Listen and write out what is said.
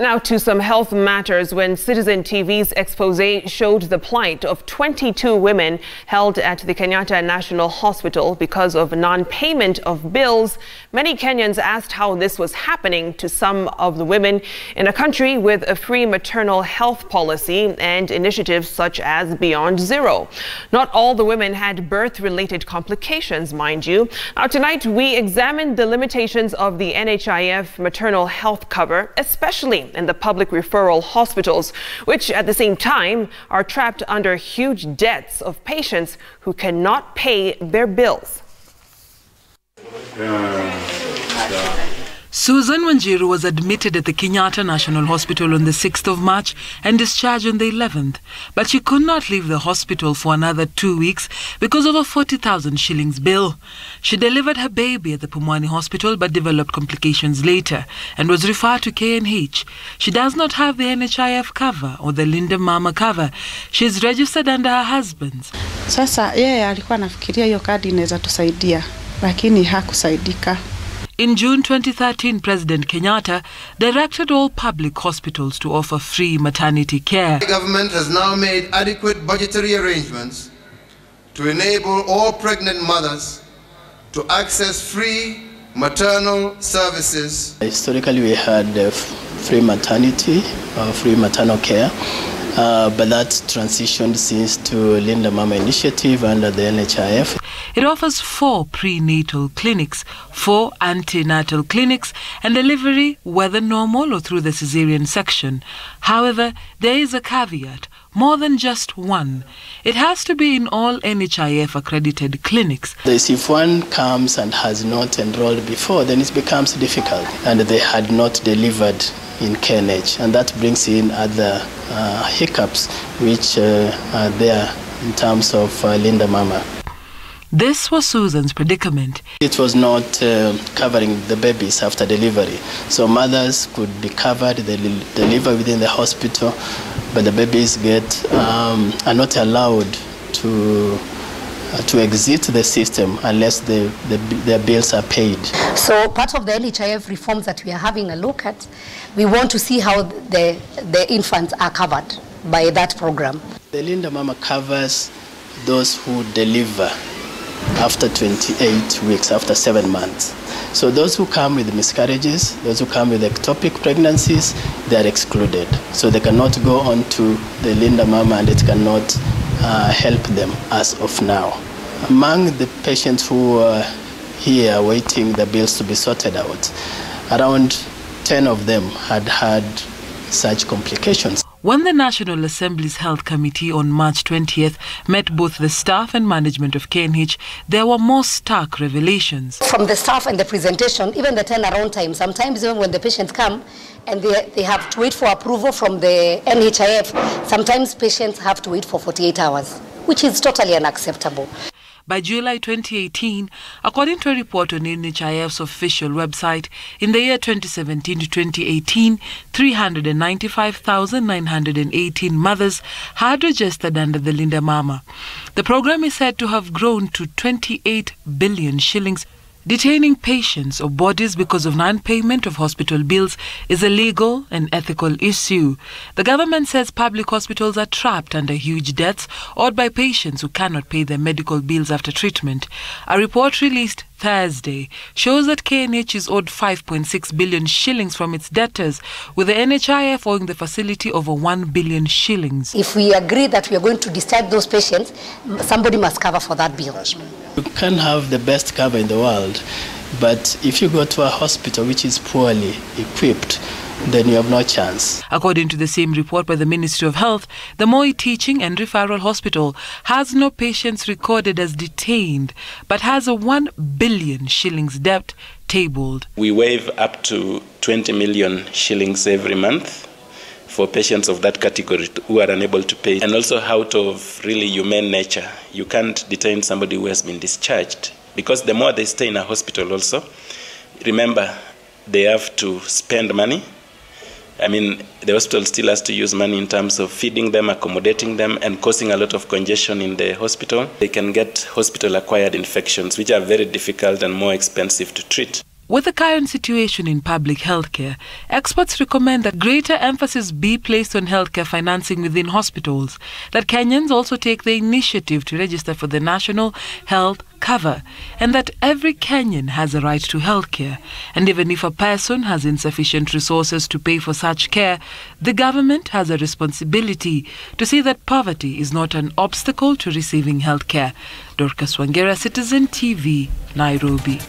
Now to some health matters. When Citizen TV's expose showed the plight of 22 women held at the Kenyatta National Hospital because of non-payment of bills, many Kenyans asked how this was happening to some of the women in a country with a free maternal health policy and initiatives such as Beyond Zero. Not all the women had birth-related complications, mind you. Now tonight we examined the limitations of the NHIF maternal health cover, especially in the public referral hospitals, which at the same time are trapped under huge debts of patients who cannot pay their bills. Susan Wanjiru was admitted at the Kenyatta National Hospital on the 6th of March and discharged on the 11th. But she could not leave the hospital for another 2 weeks because of a 40,000 shillings bill. She delivered her baby at the Pumwani Hospital but developed complications later and was referred to KNH. She does not have the NHIF cover or the Linda Mama cover. She is registered under her husband's. Sasa yeye alikuwa anafikiria hiyo kadi inaweza tusaidia, lakini hakusaidika. In June 2013, President Kenyatta directed all public hospitals to offer free maternity care. The government has now made adequate budgetary arrangements to enable all pregnant mothers to access free maternal services. Historically, we had free maternity, free maternal care, but that transitioned since to Linda Mama initiative under the NHIF. It offers 4 prenatal clinics, 4 antenatal clinics, and delivery whether normal or through the cesarean section. However, there is a caveat: more than just one. It has to be in all NHIF accredited clinics. If one comes and has not enrolled before, then it becomes difficult, and they had not delivered in KNH, and that brings in other hiccups which are there in terms of Linda Mama. This was Susan's predicament. It was not covering the babies after delivery. So mothers could be covered, they deliver within the hospital, but the babies are not allowed to exit the system unless their bills are paid. So part of the NHIF reforms that we are having a look at, we want to see how the infants are covered by that program. The Linda Mama covers those who deliver after 28 weeks, after 7 months. So those who come with miscarriages, those who come with ectopic pregnancies, they are excluded. So they cannot go on to the Linda Mama, and it cannot help them as of now. Among the patients who are here waiting the bills to be sorted out, around 10 of them had such complications. When the National Assembly's Health Committee on March 20th met both the staff and management of KNH, there were more stark revelations. From the staff and the presentation, even the turnaround time, sometimes even when the patients come and they have to wait for approval from the NHIF, sometimes patients have to wait for 48 hours, which is totally unacceptable. By July 2018, according to a report on NHIF's official website, in the year 2017 to 2018, 395,918 mothers had registered under the Linda Mama. The program is said to have grown to 28 billion shillings. Detaining patients or bodies because of non-payment of hospital bills is a legal and ethical issue. The government says public hospitals are trapped under huge debts owed by patients who cannot pay their medical bills after treatment. A report released Thursday shows that KNH is owed 5.6 billion shillings from its debtors, with the NHIF owing the facility over 1 billion shillings. If we agree that we are going to discharge those patients, somebody must cover for that bill. You can have the best cover in the world, but if you go to a hospital which is poorly equipped, then you have no chance. According to the same report by the Ministry of Health, the Moi Teaching and Referral Hospital has no patients recorded as detained, but has a 1 billion shillings debt tabled. We waive up to 20 million shillings every month for patients of that category who are unable to pay. And also out of really humane nature, you can't detain somebody who has been discharged, because the more they stay in a hospital also, remember, they have to spend money. I mean, the hospital still has to use money in terms of feeding them, accommodating them, and causing a lot of congestion in the hospital. They can get hospital-acquired infections, which are very difficult and more expensive to treat. With the current situation in public healthcare, experts recommend that greater emphasis be placed on healthcare financing within hospitals, that Kenyans also take the initiative to register for the National Health Cover, and that every Kenyan has a right to healthcare. And even if a person has insufficient resources to pay for such care, the government has a responsibility to see that poverty is not an obstacle to receiving healthcare. Dorcas Wangera, Citizen TV, Nairobi.